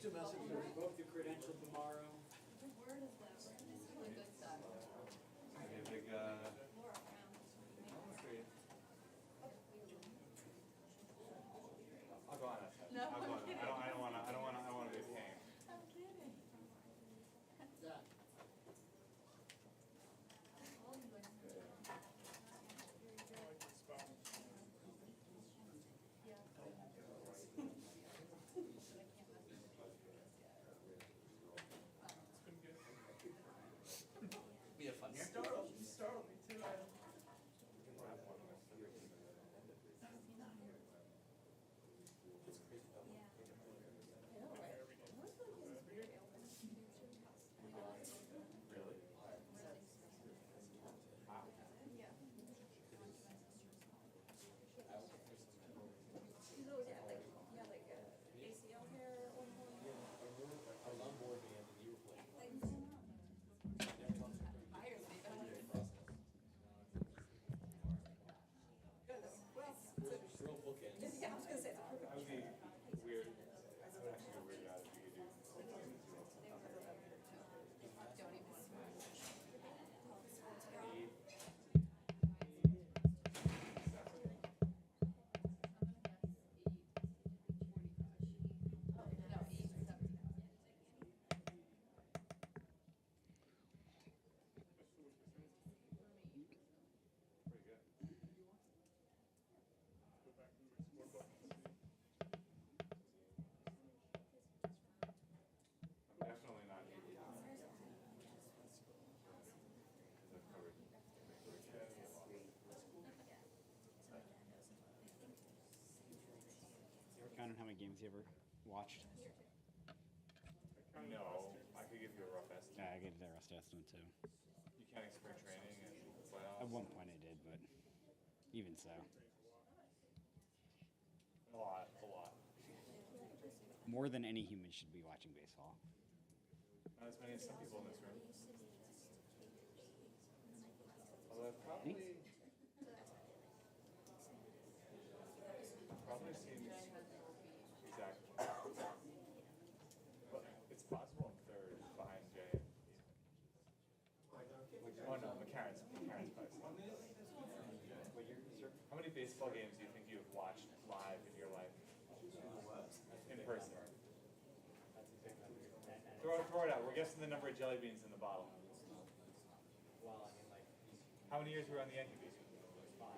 a message to revoke the credential tomorrow. Where does that? Really good stuff. Maybe a big, I'll go on that side. No, I'll go on I'm that. I don't wanna be a pain. I'm kidding. Zach. Be a fun start. You startled me too. He's always had like, ACL hair at one point. Real bookends. Yeah, I was gonna say it's perfect. That would be weird. That would actually be weird out if you could do. Don't even. Pretty good. I'm definitely not 80. Because I've covered. Ever counted how many games you ever watched? No, I could give you a rough estimate. Yeah, I get the rest estimate too. You counting spring training and playoffs? At one point I did, but even so. A lot, a lot. More than any human should be watching baseball. Not as many as some people in this room. Although I've probably seen exactly. But it's possible I'm third behind Jay. Oh no, McCarron's place. How many baseball games do you think you've watched live in your life? In person. Throw it out. We're guessing the number of jelly beans in the bottle. Well, I mean, like, How many years were you on the Yankee beat? 5.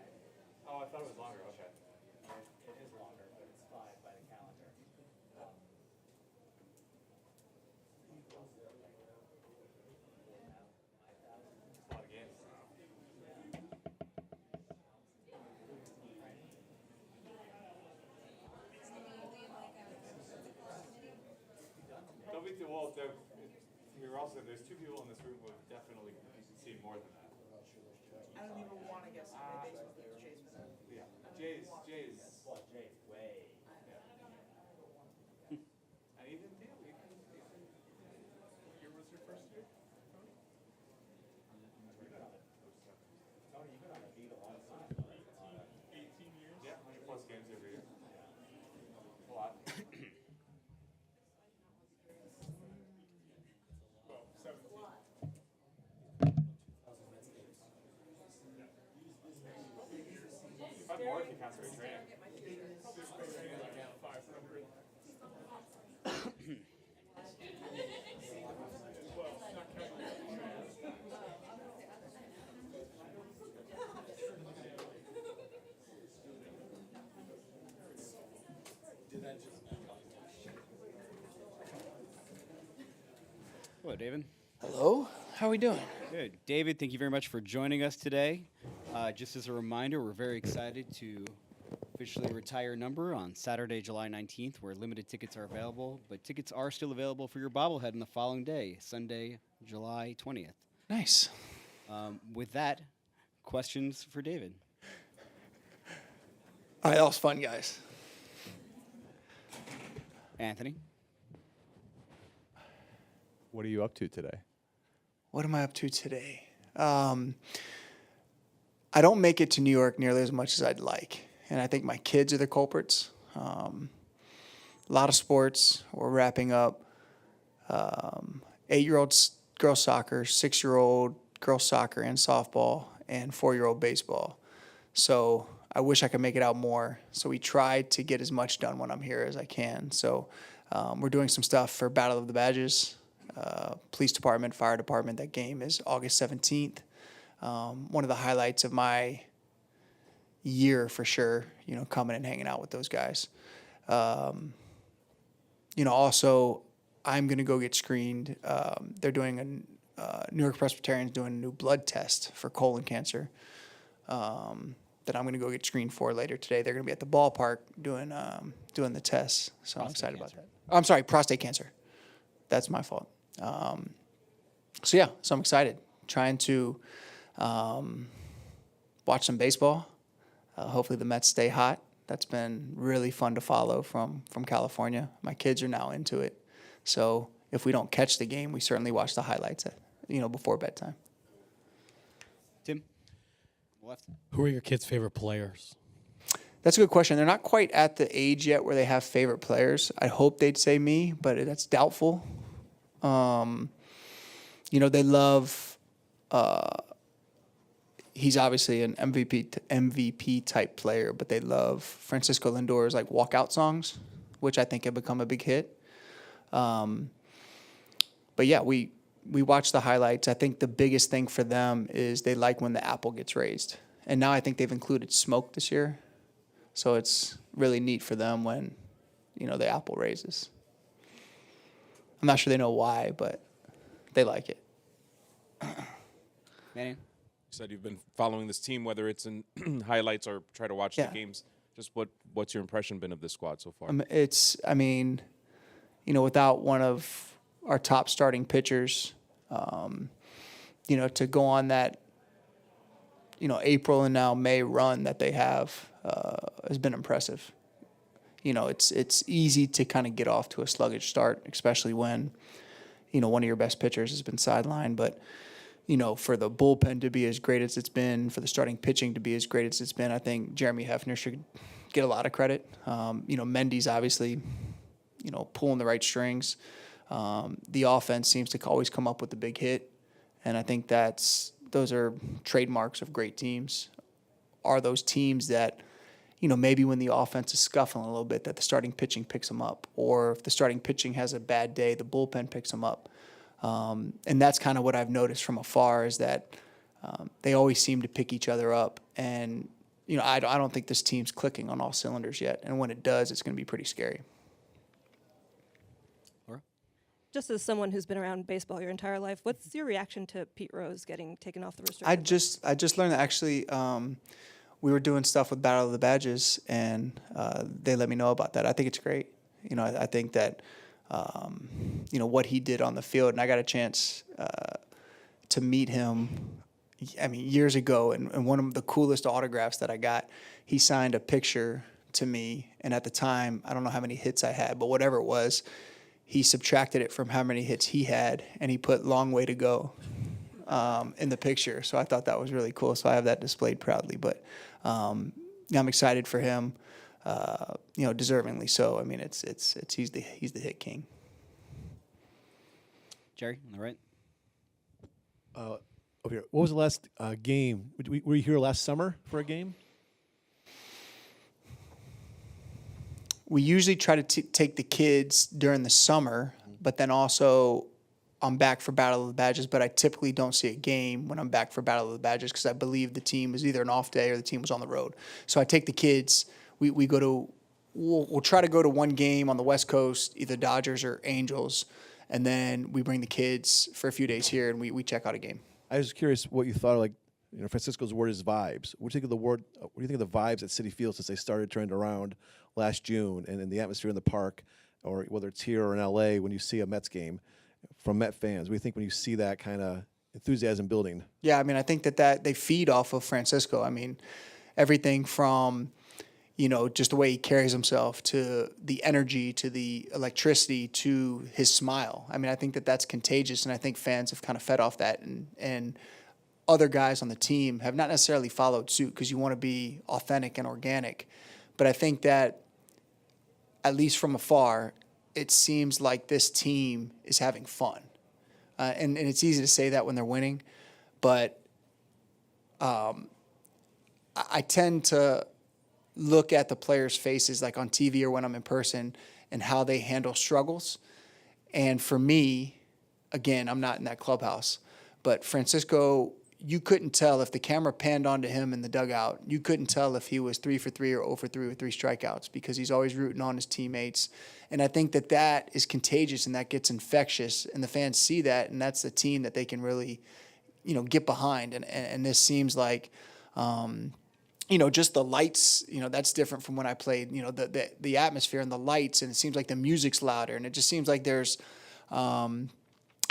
Oh, I thought it was longer. Okay. It is longer, but it's 5 by the calendar. It's a lot of games. Don't be too old. There's two people in this room who have definitely seen more than that. I don't even want to guess how many baseball games Jay's been in. Yeah. Jay's. Well, Jay's way. And even Theo, what year was your first year? Tony, you've been on the beat a long time. 18 years. Yeah, 100 plus games every year. A lot. Well, 17. Probably more if you count spring training. Spring training, like 500. Well, not counting the Did that just Hello, David. Hello, how are we doing? Good. David, thank you very much for joining us today. Just as a reminder, we're very excited to officially retire number on Saturday, July 19th, where limited tickets are available, but tickets are still available for your bobblehead on the following day, Sunday, July 20th. Nice. With that, questions for David? All right, that was fun, guys. Anthony? What are you up to today? What am I up to today? I don't make it to New York nearly as much as I'd like, and I think my kids are the culprits. a lot of sports. We're wrapping up 8-year-old girls soccer, 6-year-old girls soccer and softball, and 4-year-old baseball. So I wish I could make it out more. So we try to get as much done when I'm here as I can. So we're doing some stuff for Battle of the Badges, police department, fire department. That game is August 17th. One of the highlights of my year for sure, coming and hanging out with those guys. Also, I'm going to go get screened. They're doing New York Presbyterian's doing a new blood test for colon cancer that I'm going to go get screened for later today. They're going to be at the ballpark doing the tests. So I'm excited about that. I'm sorry, prostate cancer. That's my fault. So I'm excited. Trying to watch some baseball. Hopefully the Mets stay hot. That's been really fun to follow from California. My kids are now into it. So if we don't catch the game, we certainly watch the highlights before bedtime. Tim, left. Who are your kids' favorite players? That's a good question. They're not quite at the age yet where they have favorite players. I hope they'd say me, but that's doubtful. They love. He's obviously an MVP type player, but they love Francisco Lindor's like walkout songs, which I think have become a big hit. We watch the highlights. I think the biggest thing for them is they like when the apple gets raised, and now I think they've included smoke this year, so it's really neat for them when, the apple raises. I'm not sure they know why, but they like it. Manny? You said you've been following this team, whether it's in highlights or try to watch the games. Just what's your impression been of this squad so far? Without one of our top starting pitchers, to go on that, April and now May run that they have has been impressive. It's easy to kind of get off to a sluggish start, especially when, one of your best pitchers has been sidelined. But, for the bullpen to be as great as it's been, for the starting pitching to be as great as it's been, I think Jeremy Hefner should get a lot of credit. Mendy's obviously, pulling the right strings. The offense seems to always come up with the big hit. And I think those are trademarks of great teams. Are those teams that, maybe when the offense is scuffling a little bit, that the starting pitching picks them up. Or if the starting pitching has a bad day, the bullpen picks them up. And that's kind of what I've noticed from afar is that they always seem to pick each other up. And, I don't think this team's clicking on all cylinders yet. And when it does, it's going to be pretty scary. Just as someone who's been around baseball your entire life, what's your reaction to Pete Rose getting taken off the restricted list? I just learned that actually we were doing stuff with Battle of the Badges, and they let me know about that. I think it's great. I think that what he did on the field, and I got a chance to meet him. Years ago, and one of the coolest autographs that I got, he signed a picture to me, and at the time, I don't know how many hits I had, but whatever it was, he subtracted it from how many hits he had, and he put "long way to go" in the picture. So I thought that was really cool. So I have that displayed proudly. But I'm excited for him, deservingly so. He's the hit king. Jerry, on the right. Over here. What was the last game? Were you here last summer for a game? We usually try to take the kids during the summer, but then also I'm back for Battle of the Badges, but I typically don't see a game when I'm back for Battle of the Badges because I believe the team was either an off day or the team was on the road. So I take the kids. We'll try to go to one game on the West Coast, either Dodgers or Angels, and then we bring the kids for a few days here and we check out a game. I was curious what you thought of, Francisco's word is vibes. What do you think of the word? What do you think of the vibes at Citi Field since they started turning around last June, and in the atmosphere in the park, or whether it's here or in LA when you see a Mets game from Met fans? What do you think when you see that kind of enthusiasm building? Yeah, I think that they feed off of Francisco. Everything from, just the way he carries himself to the energy, to the electricity, to his smile. I think that that's contagious, and I think fans have kind of fed off that, and other guys on the team have not necessarily followed suit because you want to be authentic and organic. But I think that at least from afar, it seems like this team is having fun. And it's easy to say that when they're winning, but I tend to look at the players' faces like on TV or when I'm in person and how they handle struggles. And for me, again, I'm not in that clubhouse, but Francisco, you couldn't tell if the camera panned onto him in the dugout. You couldn't tell if he was 3 for 3 or 0 for 3 with 3 strikeouts because he's always rooting on his teammates. And I think that is contagious and that gets infectious. And the fans see that, and that's the team that they can really, get behind. And this seems like, just the lights, that's different from when I played, the atmosphere and the lights, and it seems like the music's louder. And it just seems like there's, and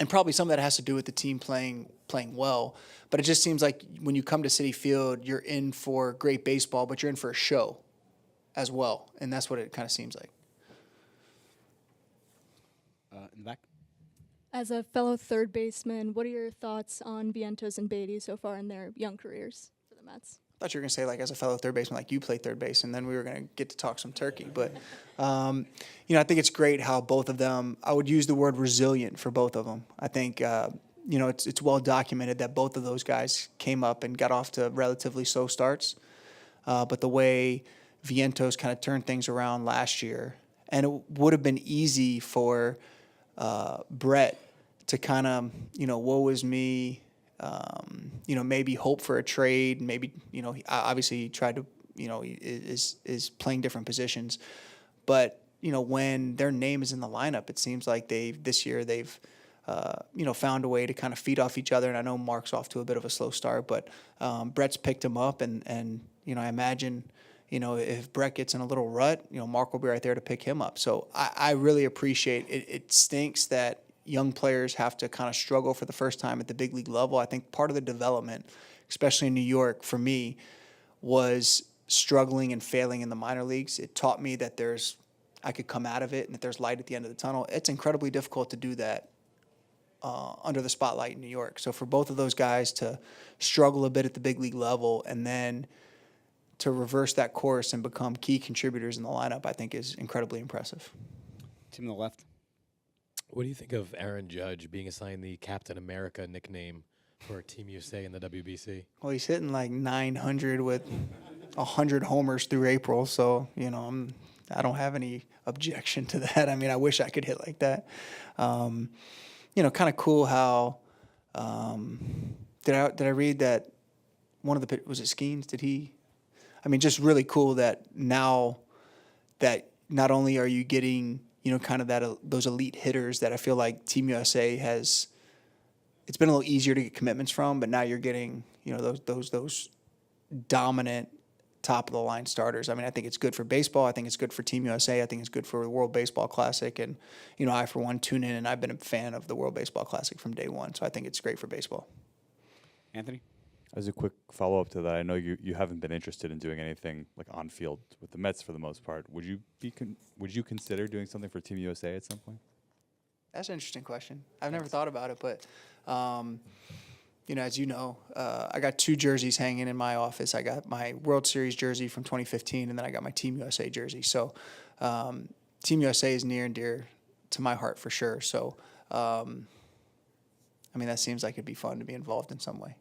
probably some of that has to do with the team playing well. But it just seems like when you come to Citi Field, you're in for great baseball, but you're in for a show as well. And that's what it kind of seems like. In the back. As a fellow third baseman, what are your thoughts on Vientos and Beatty so far in their young careers for the Mets? I thought you were going to say, like, as a fellow third baseman, like you play third base, and then we were going to get to talk some turkey. But, I think it's great how both of them, I would use the word resilient for both of them. I think, it's well documented that both of those guys came up and got off to relatively slow starts. But the way Vientos kind of turned things around last year, and it would have been easy for Brett to kind of, woe is me, maybe hope for a trade. Maybe, obviously he tried to, is playing different positions. But, when their name is in the lineup, it seems like this year they've found a way to kind of feed off each other. And I know Mark's off to a bit of a slow start, but Brett's picked him up. And I imagine, if Brett gets in a little rut, Mark will be right there to pick him up. So I really appreciate it. It stinks that young players have to kind of struggle for the first time at the big league level. I think part of the development, especially in New York, for me, was struggling and failing in the minor leagues. It taught me that I could come out of it, and that there's light at the end of the tunnel. It's incredibly difficult to do that under the spotlight in New York. So for both of those guys to struggle a bit at the big league level and then to reverse that course and become key contributors in the lineup, I think is incredibly impressive. Team on the left. What do you think of Aaron Judge being assigned the Captain America nickname for Team USA in the WBC? Well, he's hitting like 900 with 100 homers through April, so I don't have any objection to that. I mean, I wish I could hit like that. Kind of cool how did I read that one of the was it Skeens? Did he? I mean, just really cool that now that not only are you getting kind of those elite hitters that I feel like Team USA has. It's been a little easier to get commitments from, but now you're getting those dominant top of the line starters. I mean, I think it's good for baseball. I think it's good for Team USA. I think it's good for the World Baseball Classic. And I for one tune in, and I've been a fan of the World Baseball Classic from day one. So I think it's great for baseball. Anthony? As a quick follow-up to that, I know you haven't been interested in doing anything like on field with the Mets for the most part. Would you consider doing something for Team USA at some point? That's an interesting question. I've never thought about it, but as you know, I got 2 jerseys hanging in my office. I got my World Series jersey from 2015, and then I got my Team USA jersey. So Team USA is near and dear to my heart for sure. So that seems like it'd be fun to be involved in some way.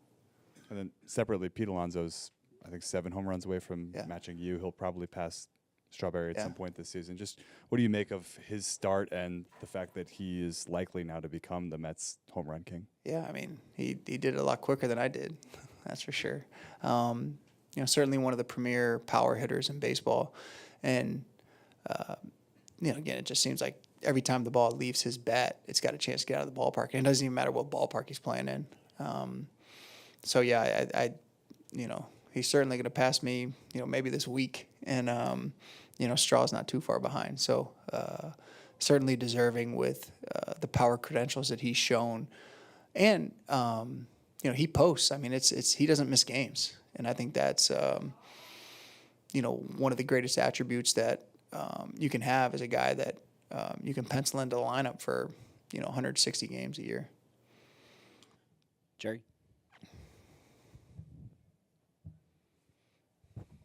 And then separately, Pete Alonso's, I think, 7 home runs away from matching you. He'll probably pass Strawberry at some point this season. Just what do you make of his start and the fact that he is likely now to become the Mets home run king? Yeah, I mean, he did it a lot quicker than I did. That's for sure. Certainly one of the premier power hitters in baseball. And, again, it just seems like every time the ball leaves his bat, it's got a chance to get out of the ballpark. And it doesn't even matter what ballpark he's playing in. So yeah, I he's certainly going to pass me, maybe this week, and Straw's not too far behind. So certainly deserving with the power credentials that he's shown, and he posts. I mean, it's he doesn't miss games, and I think that's one of the greatest attributes that you can have as a guy that you can pencil into the lineup for 160 games a year. Jerry.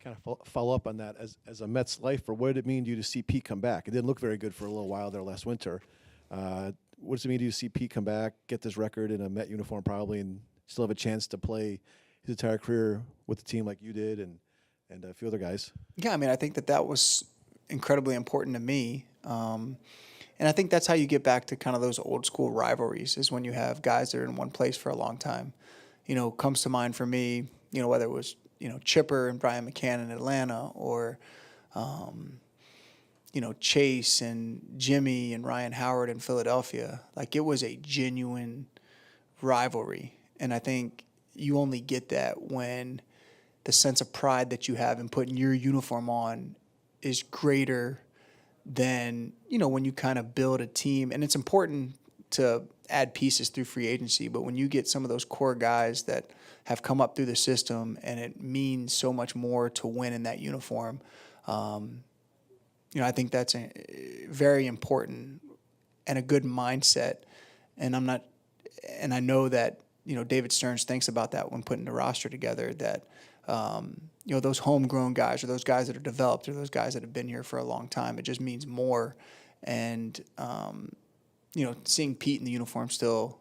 kind of follow up on that. As a Mets lifer, what did it mean to you to see Pete come back? It didn't look very good for a little while there last winter. What does it mean to you to see Pete come back, get this record in a Met uniform probably, and still have a chance to play his entire career with the team like you did and a few other guys? Yeah, I mean, I think that was incredibly important to me. And I think that's how you get back to kind of those old school rivalries, is when you have guys that are in one place for a long time. You know, comes to mind for me, you know, whether it was, you know, Chipper and Brian McCann in Atlanta, or, you know, Chase and Jimmy and Ryan Howard in Philadelphia. Like, it was a genuine rivalry. And I think you only get that when the sense of pride that you have in putting your uniform on is greater than, you know, when you kind of build a team. And it's important to add pieces through free agency, but when you get some of those core guys that have come up through the system, and it means so much more to win in that uniform, you know, I think that's very important and a good mindset. And I know that, you know, David Stearns thinks about that when putting the roster together, that, you know, those homegrown guys, or those guys that are developed, or those guys that have been here for a long time, it just means more. And, you know, seeing Pete in the uniform still,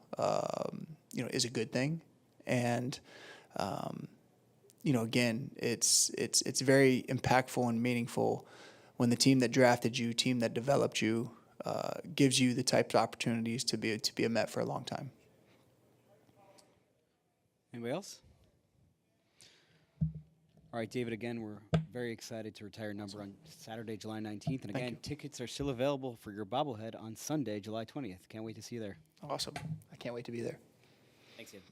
you know, is a good thing. And, you know, again, it's very impactful and meaningful when the team that drafted you, team that developed you, gives you the types of opportunities to be a Met for a long time. Anybody else? All right, David, again, we're very excited to retire number on Saturday, July 19th. And again, tickets are still available for your bobblehead on Sunday, July 20th. Can't wait to see you there. Awesome. I can't wait to be there. Thanks, David.